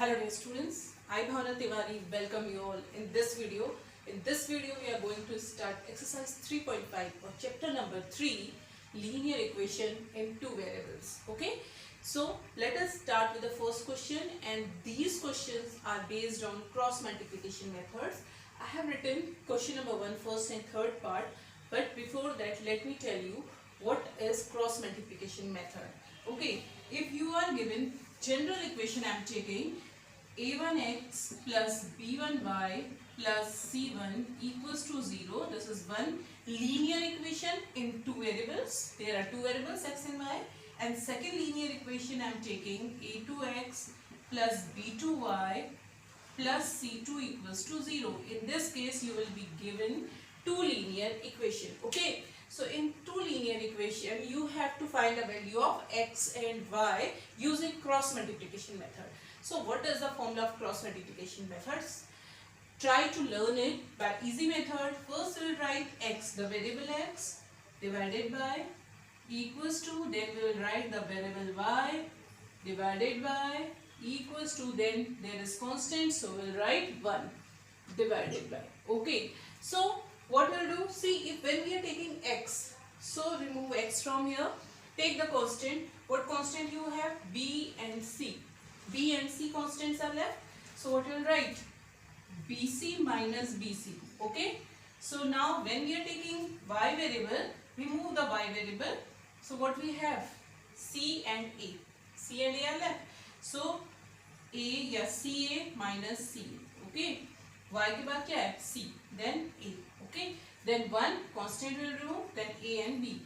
Hello dear students, I Bhavna Tiwari welcome you all in this video. In this video we are going to start exercise 3.5 or chapter number 3, linear equation in two variables. Okay, so let us start with the first question, and these questions are based on cross multiplication methods. I have written question number 1 first and third part, but before that let me tell you what is cross multiplication method. Okay, if you are given general equation, I am taking a1x plus b1y plus c1 equals to 0. This is one linear equation in two variables. There are two variables x and y. And second linear equation I am taking a2x plus b2y plus c2 equals to 0. In this case you will be given two linear equation. Okay. So in two linear equation you have to find a value of x and y using cross multiplication method. So what is the formula of cross multiplication methods? Try to learn it by easy method. First we will write x, the variable x, divided by equals to, then we will write the variable y divided by equals to, then there is constant, so we will write 1 divided by. Okay, so what we'll do, see, if when we are taking x, so remove x from here, take the constant. What constant you have? B and C. B and C constants are left. So what you will write? BC minus BC. Okay. So now when we are taking y variable, remove the y variable. So what we have? C and A. C and A are left. So A या CA minus C. Okay. Y के बाद क्या है? C. Then A. Okay. Then one constant will remove. Then A and B.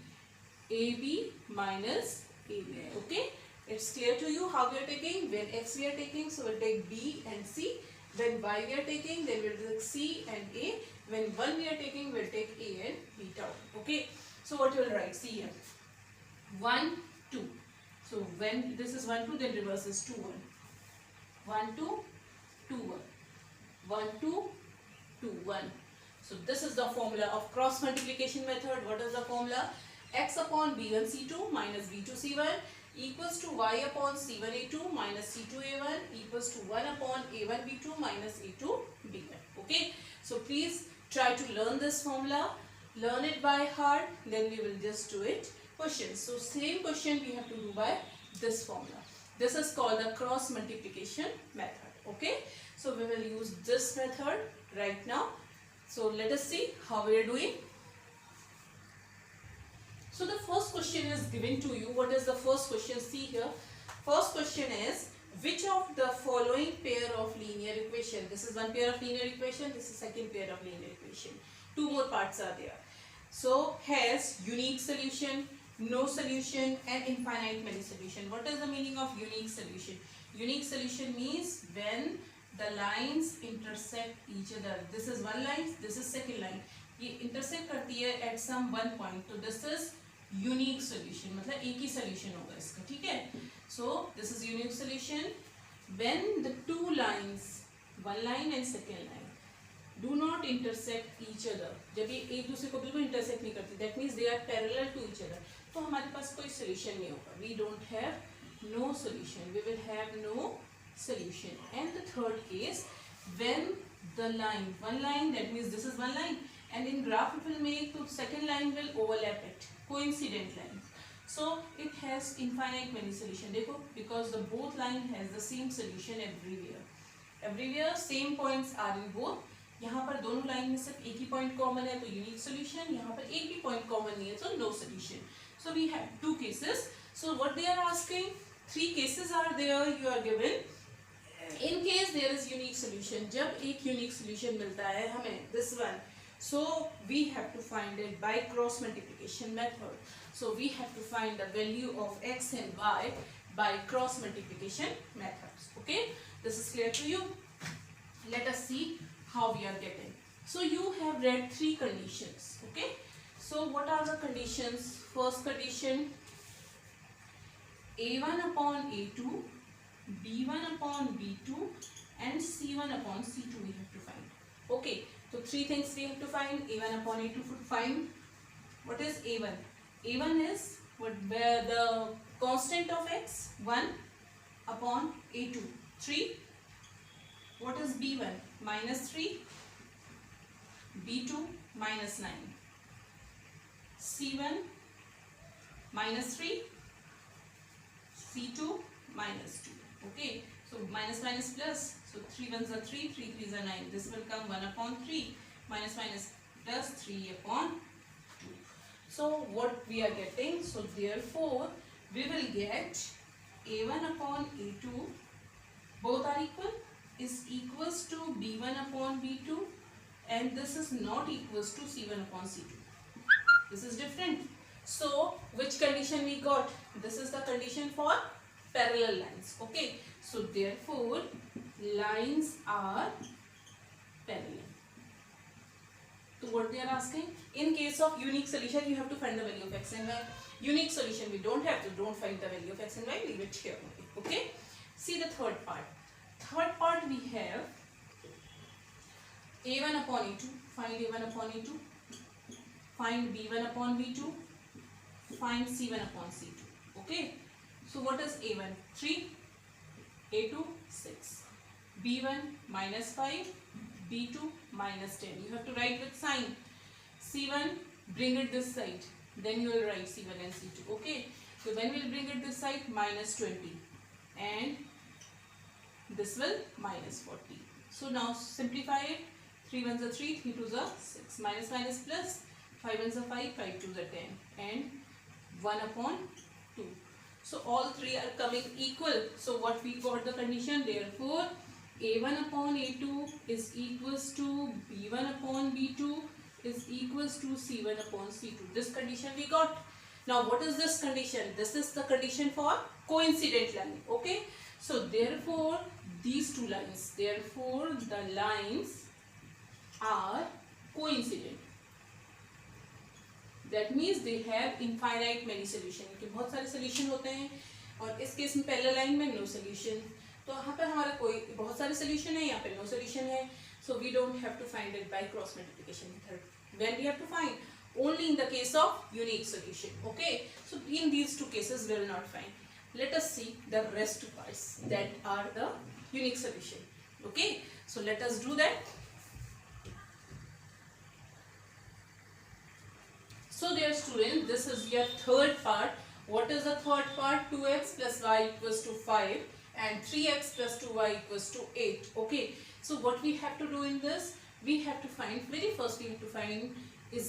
AB minus AB. Okay. It's clear to you how we are taking. When x we are taking, so we'll take B and C. When y we are taking, then we'll take C and A. When 1 we are taking, we'll take A and B down. Okay. So what you will write? See here. 1, 2. So when this is 1, 2, then reverse is 2, 1. 1, 2, 2, 1. 1, 2, 2, 1. So this is the formula of cross multiplication method. What is the formula? X upon b1 c2 minus b2 c1 equals to y upon c1 a2 minus c2 a1 equals to 1 upon a1 b2 minus a2 b1. Okay. So please try to learn this formula. Learn it by heart. Then we will just do it. Questions. So same question we have to do by this formula. This is called the cross multiplication method. Okay. So we will use this method right now. So let us see how we are doing. So the first question is given to you. What is the first question? See here. First question is, which of the following pair of linear equation? This is one pair of linear equation. This is second pair of linear equation. Two more parts are there. So has unique solution, no solution, and infinite many solution. What is the meaning of unique solution? Unique solution means when the lines intersect each other. This is one line, this is second line. ये intersect करती है at some one point. So this is unique solution. मतलब एक ही solution होगा इसका, ठीक है? So this is unique solution when the two lines, one line and second line, do not intersect each other. जब ये एक दूसरे को बिल्कुल intersect नहीं करती, that means they are parallel to each other. तो हमारे पास कोई solution नहीं होगा. We don't have no solution. We will have no solution. And the third case, when the line, one line, that means this is one line, and in graph it will make, so second line will overlap it, coincident line. So it has infinite many solution. देखो, because the both line has the same solution everywhere. Everywhere same points are in both. यहाँ पर दोनों line में सिर्फ एक ही point common है तो unique solution, यहाँ पर एक भी पॉइंट कॉमन नहीं है तो no solution. So we have two cases. So what they are asking, three cases are there you are given. In case there is unique solution, जब एक unique solution मिलता है हमें, this one, so we have to find it by cross multiplication method. So we have to find the value of x and y by cross multiplication methods. Okay, this is clear to you. Let us see how we are getting. So you have read three conditions. Okay, so what are the conditions? First condition, a1 upon a2, b1 upon b2 and c1 upon c2 we have to find. Okay, so three things we have to find. A1 upon a2 to find. What is a1? A1 is what, where the constant of x 1 upon a2 3 What is B1? Minus 3. B2 minus 9. C1 minus 3. C2 minus 2. Okay. So minus minus plus. So 3 ones are 3, 3 threes are 9. This will come 1 upon 3. Minus minus plus 3 upon 2. So what we are getting? So therefore we will get A1 upon A2, both are equal, is equals to B1 upon B2, and this is not equals to C1 upon C2. This is different. So which condition we got? This is the condition for parallel lines. Okay. So therefore lines are parallel. So what they are asking? In case of unique solution, you have to find the value of x and y. Unique solution, we don't have to. Don't find the value of x and y. Leave it here only. Okay. See the third part. Third part we have A1 upon A2. Find A1 upon A2. Find B1 upon B2. Find C1 upon C2. Okay. So what is A1? 3. A2 6. B1 minus 5. B2 minus 10. You have to write with sign. C1, bring it this side. Then you will write C1 and C2. Okay. So when we will bring it this side, minus 20. And this will minus 40. So now simplify it. 3 ones are 3, 3 twos are 6. Minus minus plus. 5 ones are 5, 5 twos are 10. And 1 upon 2. So all three are coming equal. So what we got the condition? Therefore A1 upon A2 is equals to B1 upon B2 is equals to C1 upon C2. This condition we got. Now what is this condition? This is the condition for coincident line. Okay. So therefore these two lines, therefore the lines are coincident. That means they have infinite many solution. क्योंकि बहुत सारे solution होते हैं और इस case में parallel line में no solution. तो यहाँ पर हमारा कोई बहुत सारे solution है, यहाँ पे no solution है. So we don't have to find it by cross multiplication method. When we have to find? Only in the case of unique solution. Okay. So in these two cases we will not find. Let us see the rest parts that are the unique solution. Okay. So let us do that. So dear student, this is your third part. What is the third part? 2x plus y equals to 5 and 3x plus 2y equals to 8. Okay. So what we have to do in this? We have to find, very first we have to find, these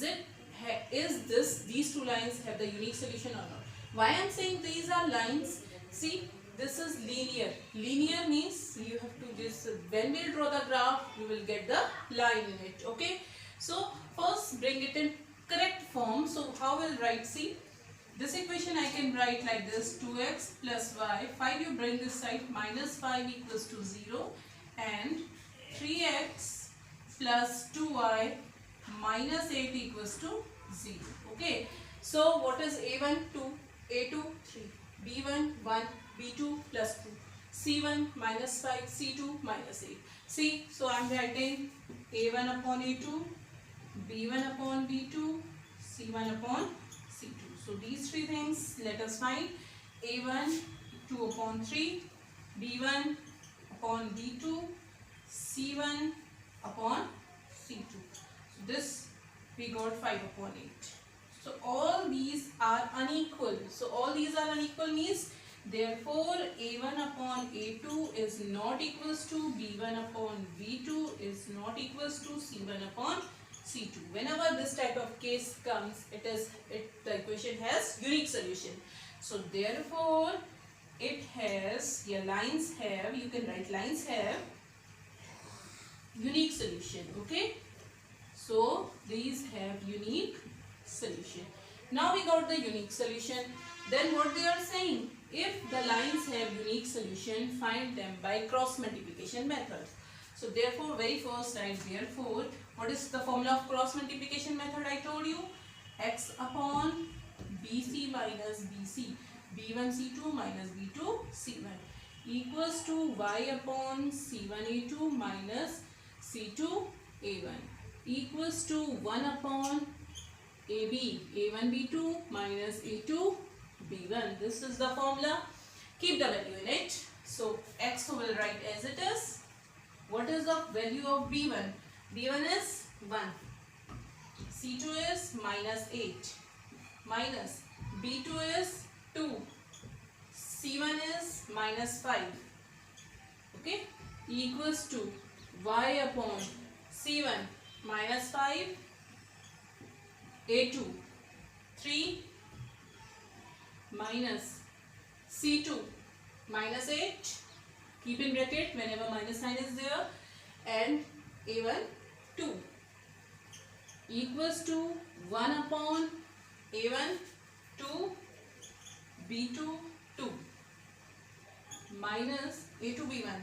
two lines have the unique solution or not. Why I am saying these are lines? See, this is linear. Linear means you have to just, when we draw the graph, we will get the line in it. Okay. So first bring it in correct form. So how will write? See, this equation I can write like this: 2x plus y. 5 you bring this side, minus 5 equals to 0, and 3x plus 2y minus 8 equals to 0. Okay. So what is A1? 2, A2 3, B1 1, B2 plus 2, C1 minus 5, C2 minus 8. See, so I am writing A1 upon A2, B1 upon B2, C1 upon C2. So these three things let us find. A1 2 upon 3, B1 upon B2, C1 upon C2. So this we got 5 upon 8. So all these are unequal. So all these are unequal means therefore A1 upon A2 is not equals to B1 upon B2 is not equals to C1 upon C2. Whenever this type of case comes, the equation has unique solution. So therefore it has, your lines have, you can write lines have unique solution. Okay. So these have unique solution. Now we got the unique solution. Then what they are saying? If the lines have unique solution, find them by cross multiplication method. So therefore very first write therefore, what is the formula of cross multiplication method? I told you, x upon bc minus bc, b1 c2 minus b2 c1 equals to y upon c1 a2 minus c2 a1 equals to 1 upon AB, A1 B2 minus A2 B1. This is the formula. Keep the value in it. So x will write as it is, what is the value of b1? b1 is 1, c2 is minus 8, minus b2 is 2, c1 is minus 5, okay, equals to y upon c1 minus 5, a2 3, minus c2 minus 8, keep in bracket whenever minus sign is there, and a1 2, equals to 1 upon a1 2, b2 2, minus a2 b1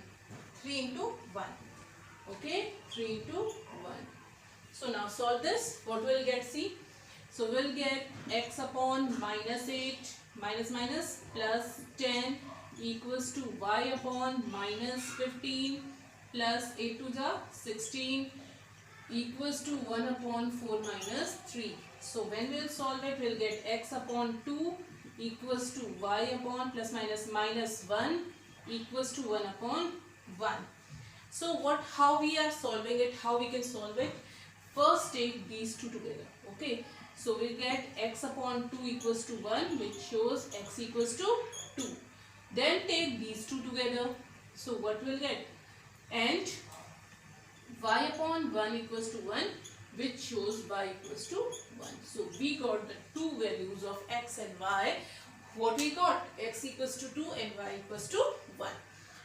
3 into 1, okay, 3 into 1. So now solve this. What we'll get? See, so we'll get x upon minus 8 minus minus plus 10 equals to y upon minus 15 plus 8 to the 16 equals to 1 upon 4 minus 3. So when we'll solve it, we'll get x upon 2 equals to y upon plus minus minus 1 equals to 1 upon 1. So how we are solving it, how we can solve it? First take these two together, okay. So we get x upon 2 equals to 1, which shows x equals to 2. Then take these two together. So what we'll get? And y upon 1 equals to 1, which shows y equals to 1. So we got the two values of x and y. What we got? X equals to 2 and y equals to 1.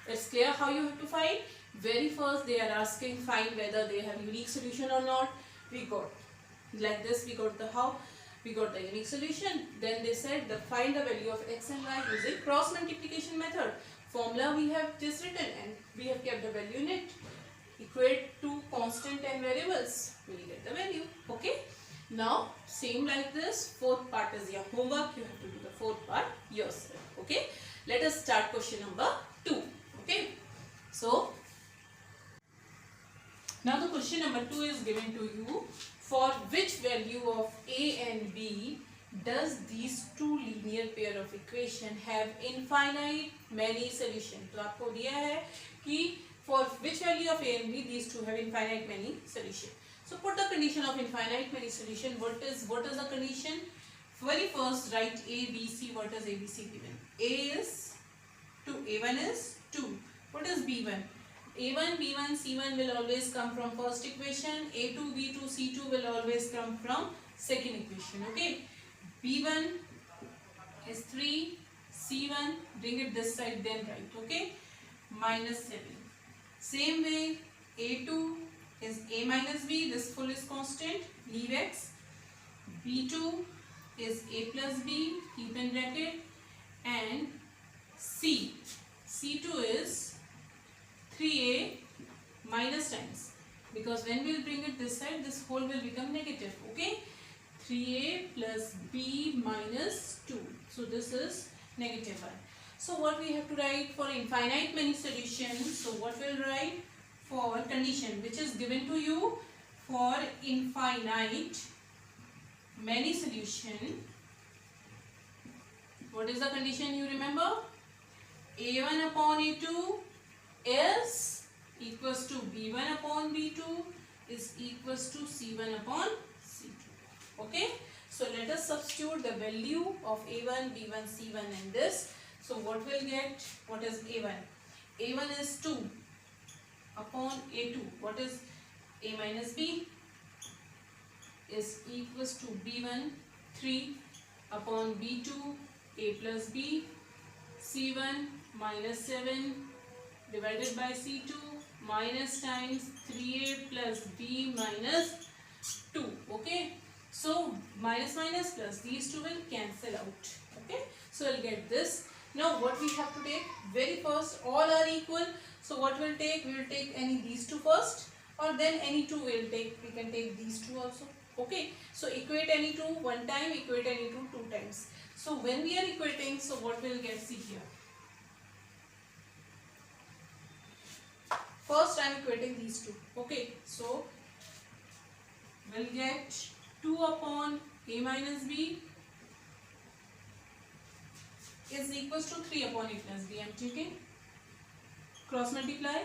It's clear how you have to find. Very first they are asking find whether they have unique solution or not. We got like this, we got the how, we got the unique solution. Then they said the find the value of x and y using cross multiplication method. Formula we have just written and we have kept the value in it. Equate two constant and variables, we will get the value, okay. Now same like this, fourth part is your homework. You have to do the fourth part yourself, okay. Let us start question number 2, okay. So now the question number 2 is given to you. For which value of a and b does these two linear pair of equation have infinite many solution? तो आपको दिया है कि for which value of a and b these two have infinite many solution. So put the condition of infinite many solution. What is the condition? Very first write a, b, c. What is a, b, c given? A is 2, a1 is 2. What is b1? a1, b1, c1 will always come from first equation. a2, b2, c2 will always come from second equation, okay. b1 is 3, c1 bring it this side then write, okay, minus 7. Same way a2 is a minus b, this full is constant, leave x. b2 is a plus b, keep in bracket, and c2 is 3a minus times, because when we will bring it this side, this whole will become negative, okay. 3a plus b minus 2. So this is negative 1. So what we have to write for infinite many solutions? So what we'll write for condition which is given to you for infinite many solution. What is the condition you remember? a1 upon a2 is equals to b1 upon b2 is equals to c1 upon c2, okay. So let us substitute the value of a1, b1, c1 in this. So what we'll get? What is a1? a1 is 2 upon a2. What is a minus b? Is equals to b1 3 upon b2 a plus b, c1 minus 7 divided by c2 minus times 3a plus b minus 2, okay. So minus minus plus, these two will cancel out, okay. So we'll get this. Now what we have to take? Very first, all are equal. So what we'll take? We will take any these two first, or then any two we'll take. We can take these two also, okay. So equate any two one time, equate any two two times. So when we are equating, so what we'll get? See here. First I am equating these two, okay. So we'll get 2 upon a minus b is equals to 3 upon a plus b. I am taking cross multiply.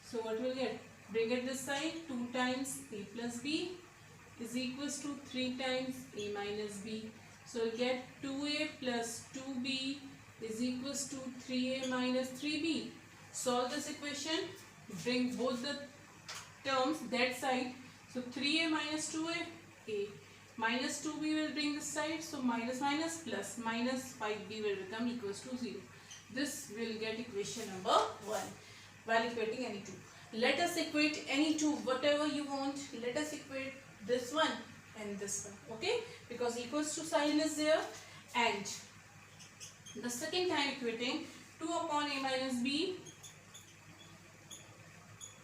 So what will get? Bring it this side. 2 times a plus b is equals to 3 times a minus b. So we'll get 2a plus 2b is equals to 3a minus 3b. Solve this equation. Bring both the terms that side. So 3a minus 2a, a minus 2b will bring this side. So minus minus plus minus 5b will become equals to 0. This will get equation number 1 while equating any two. Let us equate any two, whatever you want. Let us equate this one and this one, okay? Because equals to sign is there. And the second time equating, 2 upon a minus b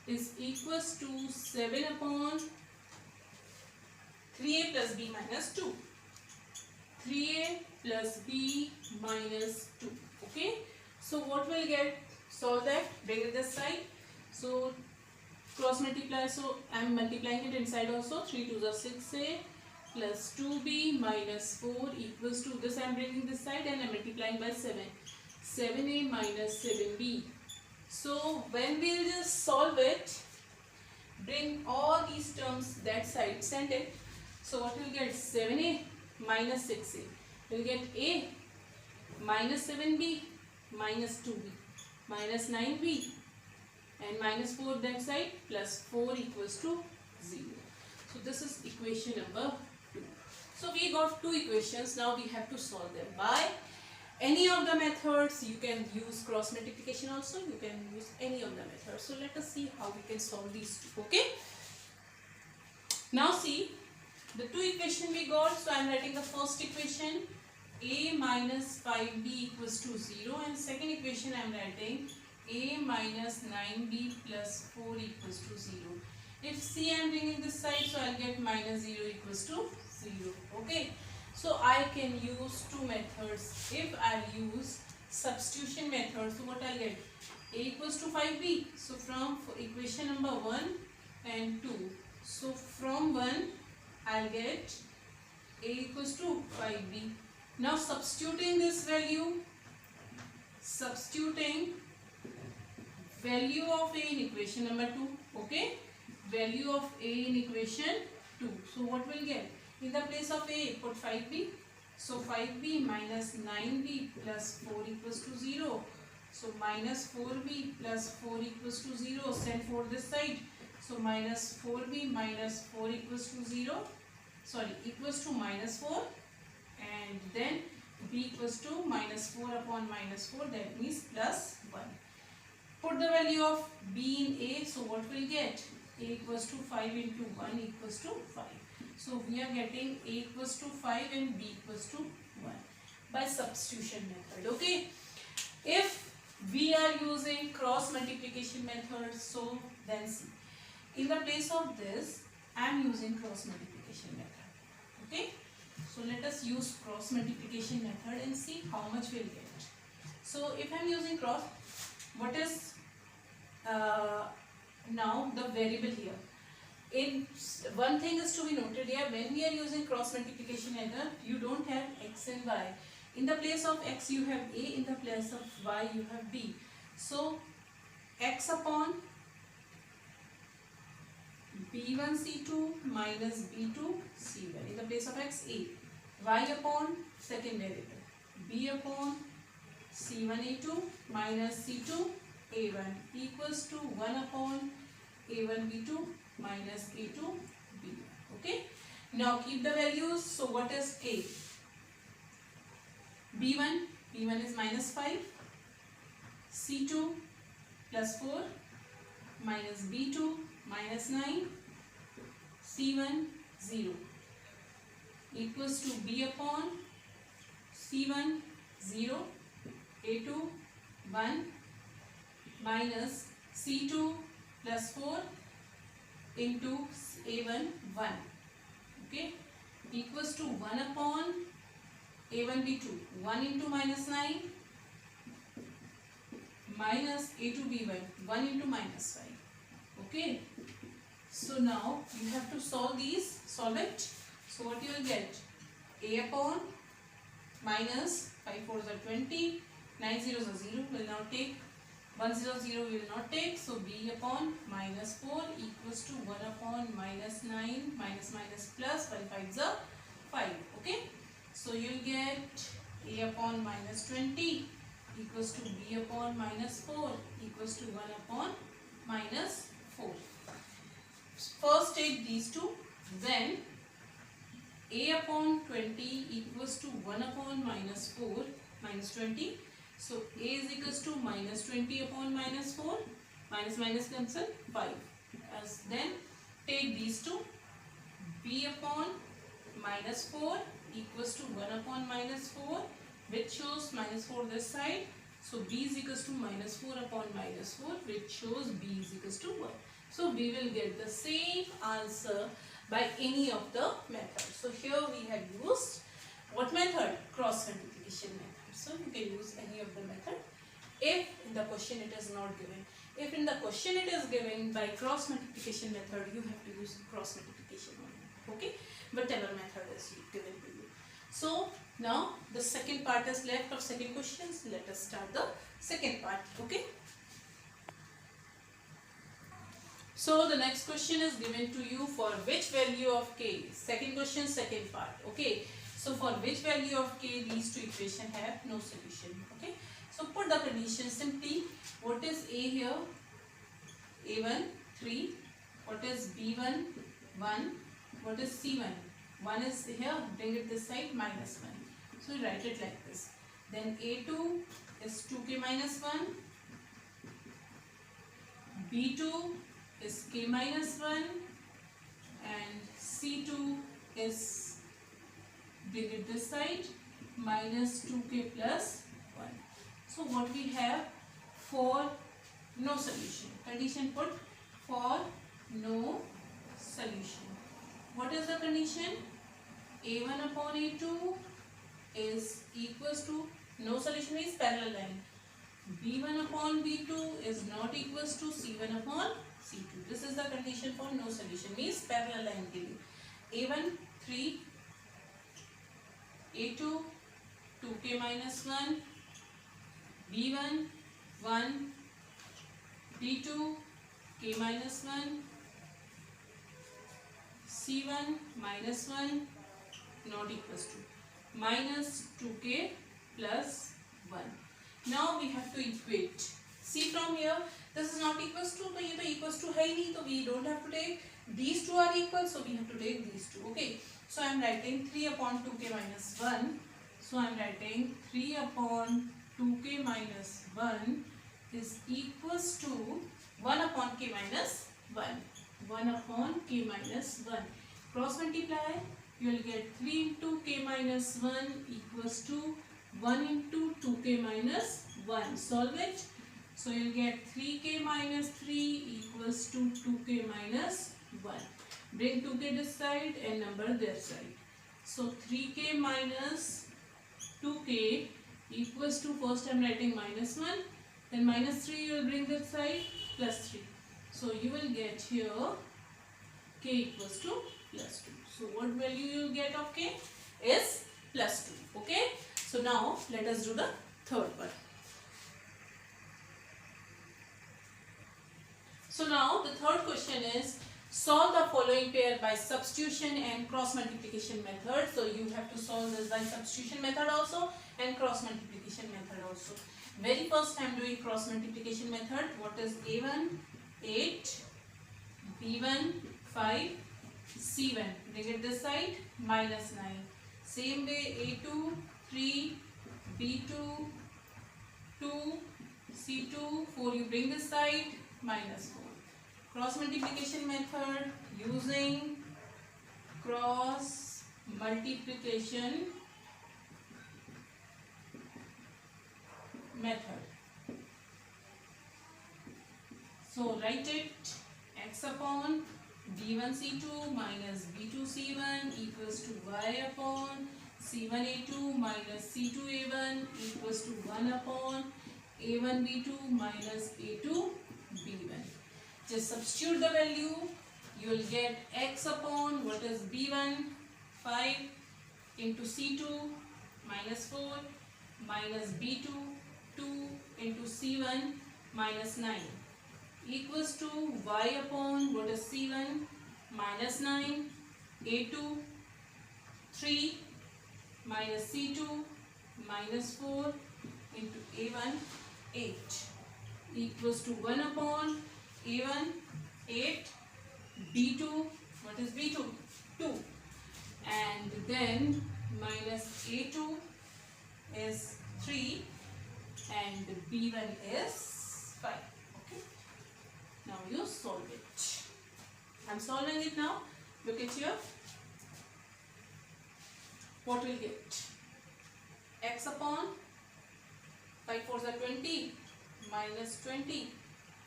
is equals to 7 upon 3a plus b minus 2. 3a plus b minus 2, okay? So what will get? Solve that, bring it this side. So cross multiply, so I am multiplying it inside also. 3 2s are 6a plus 2b minus 4 equals to this. I am bringing this side and I am multiplying by 7. 7a minus 7b. So when we will just solve it, bring all these terms that side, send it. So what will get? 7a minus 6a. We'll get a minus 7b minus 2b minus 9b and minus 4 that side plus 4 equals to 0. So this is equation number 2. So we got two equations. Now we have to solve them by any of the methods. You can use cross multiplication also. You can use any of the methods. So let us see how we can solve these two. Okay. Now see the two equation we got. So I am writing the first equation, a minus 5b equals to 0, and second equation I am writing a minus 9b plus 4 equals to 0. If c I am bringing this side, so I will get minus 0 equals to 0. Okay. So I can use two methods. If I use substitution method, so what I will get? A equals to 5b. So from equation number 1 and 2. So from 1 I will get a equals to 5b. Now substituting this value, substituting value of a in equation number 2, okay? Value of a in equation 2. So what will get? In the place of a, put 5b. So 5b minus 9b plus 4 equals to 0. So minus 4b plus 4 equals to 0. Send 4 this side. So minus 4b minus 4 equals to 0. Sorry, equals to minus 4. And then b equals to minus 4 upon minus 4, that means plus 1. Put the value of b in a, so what will get? A equals to 5 into 1 equals to 5. So we are getting a equals to 5 and b equals to 1 by substitution method. Okay. If we are using cross multiplication method, so then see. In the place of this, I am using cross multiplication method. Okay. So let us use cross multiplication method and see how much we will get. So if I am using cross, what is now the variable here? In one thing is to be noted here, when we are using cross multiplication method, you don't have x and y. In the place of x you have a, in the place of y you have b. So x upon b1 c2 minus b2 c1. In the place of x, a. Y upon second variable, b upon c1 a2 minus c2 a1 equals to 1 upon a1 b2 minus a2 b1. Okay. Now keep the values. So what is a? b1, b1 is minus 5, c2 plus 4 minus b2 minus 9, c1 0 equals to b upon c1 0, a2 1 minus c2 plus 4 into a1 1, okay, equals to 1 upon a1 b2, 1 into minus 9 minus a2 b1, 1 into minus 5. Okay. So now you have to solve these, solve it. So what you will get? A upon minus 5 4s are 20, 9 zeros are 0. Will now take 1 0 0 we will not take, so b upon minus 4 equals to 1 upon minus 9 minus minus plus 1 5 is 5. Okay, so you will get a upon minus 20 equals to b upon minus 4 equals to 1 upon minus 4. First take these two, then a upon 20 equals to 1 upon minus 4 minus 20. So a is equals to minus 20 upon minus 4, minus minus cancel 5. As then take these two, b upon minus 4 equals to 1 upon minus 4, which shows minus 4 this side. So b is equals to minus 4 upon minus 4, which shows b is equals to 1. So we will get the same answer by any of the methods. So here we have used what method? Cross multiplication method. So you can use any of the method if in the question it is not given. If in the question it is given by cross multiplication method, you have to use cross multiplication only. Okay, whatever method is given to you. So now the second part is left of second questions. Let us start the second part. Okay. So the next question is given to you for which value of k. Second question, second part. Okay. So for which value of k these two equations have no solution. Okay. So put the condition simply. What is a here? a1 3. What is b1 1. What is c1? 1 is here. Bring it this side minus 1. So we write it like this. Then a2 is 2k minus 1. b2 is k minus 1 and c2 is, bring it this side, minus 2k plus 1. So what we have? For no solution. Condition put for no solution. What is the condition? a1 upon a2 is equals to, no solution is parallel line. b1 upon b2 is not equals to c1 upon c2. This is the condition for no solution, means parallel line giving. a1 3, a2 2k minus 1, b1 1, b2 k minus 1, c1 minus 1 not equals to minus 2k plus 1. Now we have to equate. See from here, this is not equals to, तो ये तो equals to है ही नहीं, तो we don't have to take. These two are equal, so we have to take these two. Okay. So I am writing 3 upon 2k minus 1. So I am writing 3 upon 2k minus 1 is equals to 1 upon k minus 1. 1 upon k minus 1. Cross multiply, you will get 3 into k minus 1 equals to 1 into 2k minus 1. Solve it. So you will get 3k minus 3 equals to 2k minus 1. Bring 2k this side and number this side. So 3k minus 2k equals to, first I am writing minus 1, then minus 3 you will bring this side, plus 3. So you will get here k equals to plus 2. So what value you will get of k is plus 2. Okay. So now let us do the third one. So now the third question is, solve the following pair by substitution and cross multiplication method. So you have to solve this by substitution method also and cross multiplication method also. Very first I am doing cross multiplication method. What is a1 8, b1 5, c1, bring it this side, minus 9. Same way a2 3, b2 2, c2 4, you bring this side, minus 4. Cross multiplication method using cross multiplication method. So write it, x upon b1 c2 minus b2 c1 equals to y upon c1 a2 minus c2 a1 equals to 1 upon a1 b2 minus a2 b1. Just substitute the value, you will get x upon, what is b1 5 into c2 minus 4 minus b2 2 into c1 minus 9 equals to y upon what is C1 minus 9 A2 3 minus C2 minus 4 into A1 8 equals to 1 upon A1 8 B2 what is B2 2 and then minus A2 is 3 and B1 is 5. Okay, now you solve it. I'm solving it now. Look at here. What will get? X upon 5 4s are 20 minus 20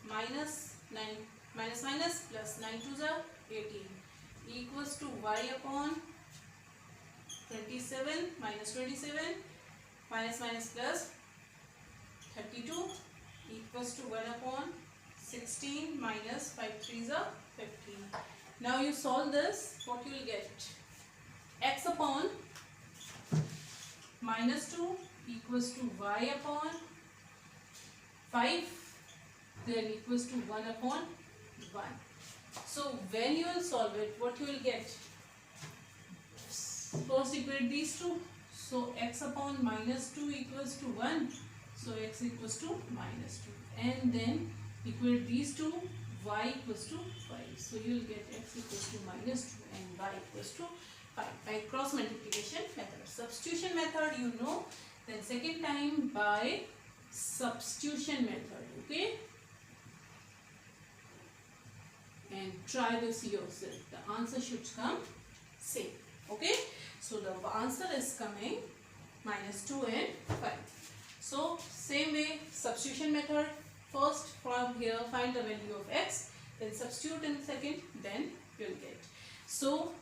minus 9 minus minus plus 9 2s are 18 equals to y upon 27 minus 27 minus minus plus 32 equals to 1 upon 16 minus 5 3s are 15. Now you solve this, what you will get? X upon minus 2 equals to y upon 5 then equals to 1 upon 1. So when you will solve it, what you will get? First equate these two. So x upon minus 2 equals to 1. So x equals to minus 2. And then equate these two. Y equals to 5. So you will get x equals to minus 2 and y equals to 5 by cross multiplication method. Substitution method you know. Then second time by substitution method. Okay. And try this yourself. The answer should come same. Okay. So the answer is coming minus 2 and 5. So same way substitution method. First from here find the value of x. Then substitute in second. Then you will get. So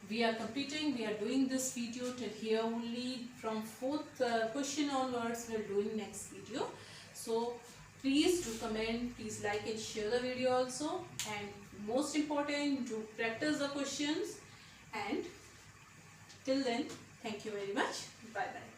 we are completing. We are doing this video till here only. From fourth question onwards we are doing next video. So please do comment. Please like and share the video also. And most important, do practice the questions. And till then, thank you very much. Bye bye.